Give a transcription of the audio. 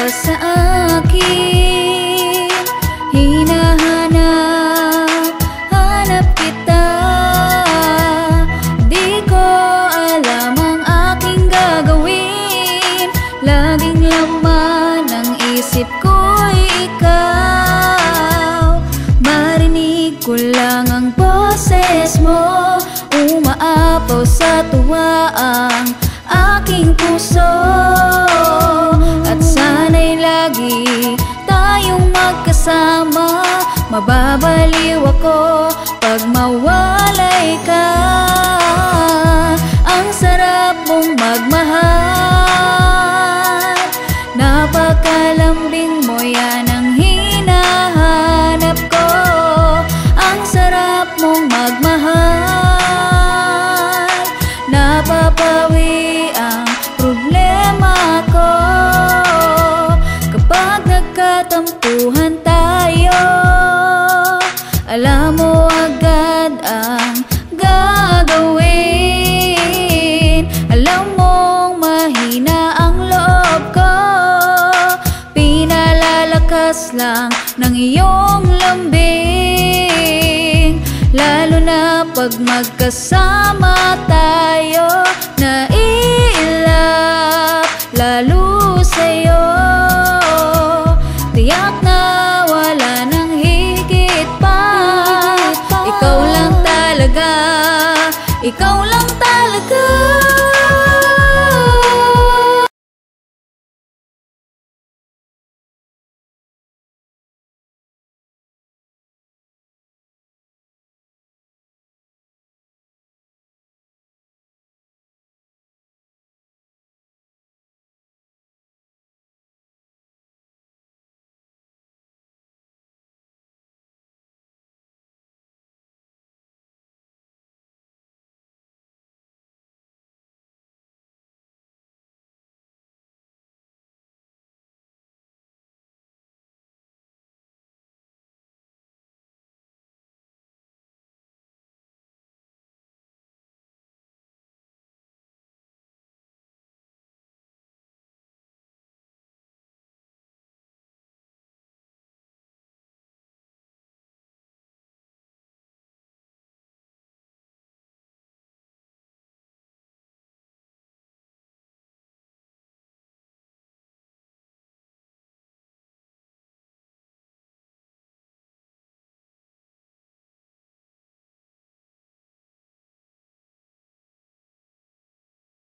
ka sa akin. Hinahanap, hanap kita. Di ko alam ang aking gagawin. Laging laman ng isip ko'y ikaw. Marinig ko lang ang boses mo. Umaapaw sa tuwa ang aking puso. At sana'y lagi tayong magkasama. Mababaliw ako pag mawalay ka. Ang sarap mong magmahal. Napakalambing mo, yan ang hinahanap ko. Ang sarap mong magmahal. Napapawi ang problema ko kapag nagkatampuhan tayo. Alam mo agad ang gagawin. Alam mong mahina ang loob ko. Pinalalakas lang ng iyong lambing. Lalo na pag magkasama tayo. Naiilap lalo sa'yo. Tiyak na wala nang higit pa. Ikaw lang talaga. Ikaw lang.